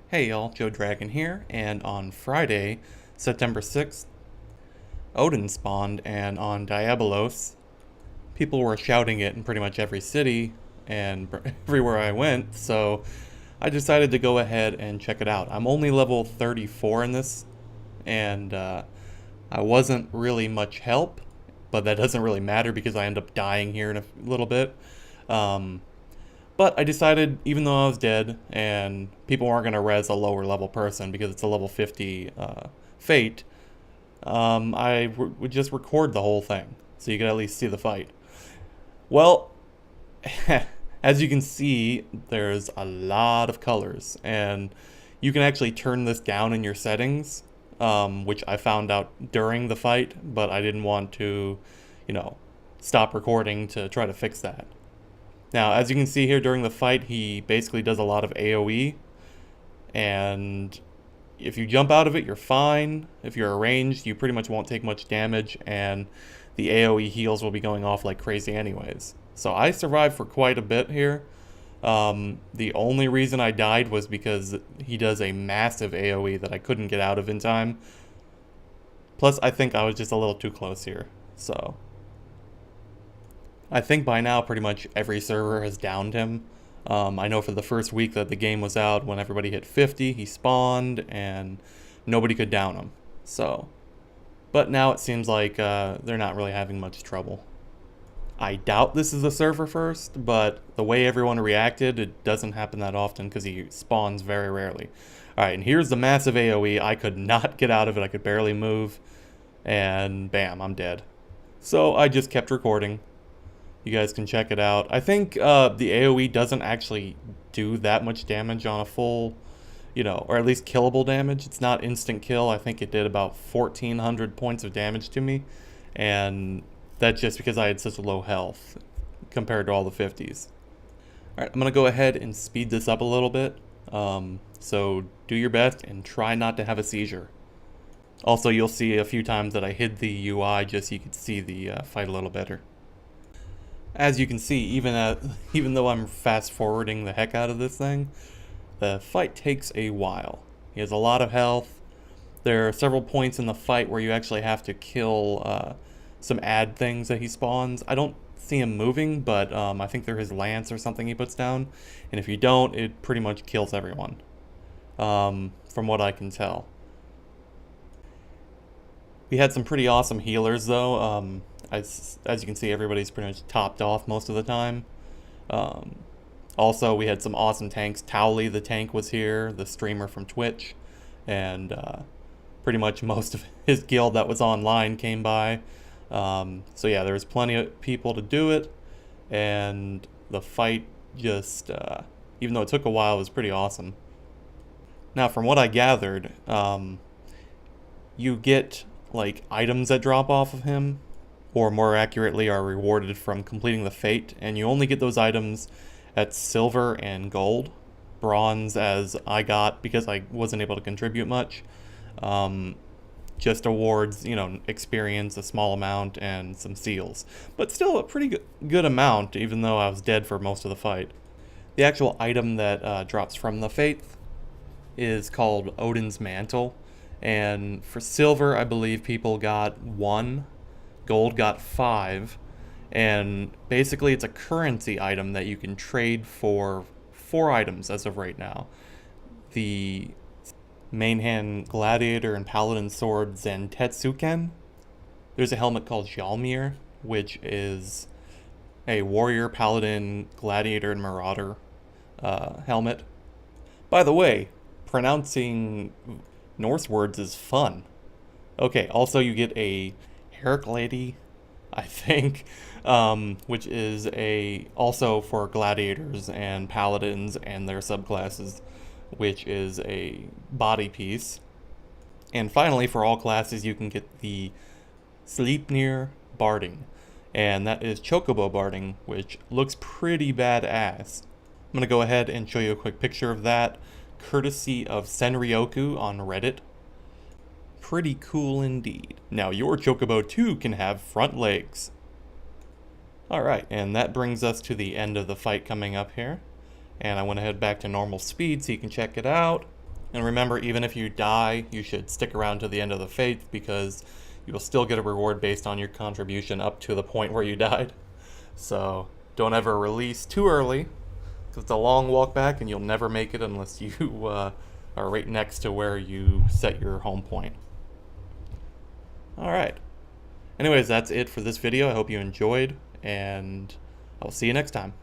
Hey y'all, Joe Dragon here, and on Friday, September 6th, Odin spawned, and on Diabolos, people were shouting it in pretty much every city and everywhere I went, so I decided to go ahead and check it out. I'm only level 34 in this, and I wasn't really much help, but that doesn't really matter because I end up dying here in a little bit. Um, But I decided, even though I was dead, and people weren't going to res a lower level person because it's a level 50 fate, would just record the whole thing so you could at least see the fight. Well, as you can see, there's a lot of colors, and you can actually turn this down in your settings, which I found out during the fight, but I didn't want to, you know, stop recording to try to fix that. Now, as you can see here during the fight, he basically does a lot of AoE, and if you jump out of it, you're fine. If you're ranged, you pretty much won't take much damage, and the AoE heals will be going off like crazy anyways. So I survived for quite a bit here. The only reason I died was because he does a massive AoE that I couldn't get out of in time. Plus, I think I was just a little too close here, so I think by now pretty much every server has downed him. I know for the first week that the game was out, when everybody hit 50, he spawned and nobody could down him. So, but now it seems like they're not really having much trouble. I doubt this is the server first, but the way everyone reacted, it doesn't happen that often because he spawns very rarely. Alright, and here's the massive AoE. I could not get out of it. I could barely move. And bam, I'm dead. So I just kept recording. You guys can check it out. I think the AoE doesn't actually do that much damage on a full, or at least killable damage. It's not instant kill. I think it did about 1,400 points of damage to me. And that's just because I had such low health compared to all the 50s. Alright, I'm going to go ahead and speed this up a little bit. So do your best and try not to have a seizure. Also, you'll see a few times that I hid the UI just so you could see the fight a little better. As you can see, even though I'm fast forwarding the heck out of this thing, the fight takes a while. He has a lot of health. There are several points in the fight where you actually have to kill some ad things that he spawns. I don't see him moving, but I think they're his lance or something he puts down. And if you don't, it pretty much kills everyone, from what I can tell. We had some pretty awesome healers, though. As you can see, everybody's pretty much topped off most of the time. Also, we had some awesome tanks. Towley, the tank, was here, the streamer from Twitch. And pretty much most of his guild that was online came by. So yeah, there was plenty of people to do it. And the fight just, even though it took a while, was pretty awesome. Now, from what I gathered, you get like items that drop off of him, or more accurately are rewarded from completing the fate, and you only get those items at silver and gold. Bronze, as I got because I wasn't able to contribute much, just awards, experience, a small amount, and some seals. But still a pretty good amount, even though I was dead for most of the fight. The actual item that drops from the fate is called Odin's Mantle, and for silver, I believe people got 1, gold got 5, and basically it's a currency item that you can trade for 4 items as of right now. The main hand gladiator and paladin sword Zentetsuken. There's a helmet called Jalmir, which is a warrior, paladin, gladiator, and marauder helmet. By the way, pronouncing Norse words is fun. Okay, also you get a Heraclady, I think, which is also for gladiators and paladins and their subclasses, which is a body piece. And finally, for all classes, you can get the Sleipnir Barding, and that is Chocobo Barding, which looks pretty badass. I'm going to go ahead and show you a quick picture of that, courtesy of Senryoku on Reddit. Pretty cool indeed. Now your Chocobo too can have front legs. Alright, and that brings us to the end of the fight coming up here. And I want to head back to normal speed so you can check it out. And remember, even if you die, you should stick around to the end of the fate, because you will still get a reward based on your contribution up to the point where you died. So don't ever release too early, because it's a long walk back and you'll never make it unless you are right next to where you set your home point. Alright. Anyways, that's it for this video. I hope you enjoyed, and I'll see you next time.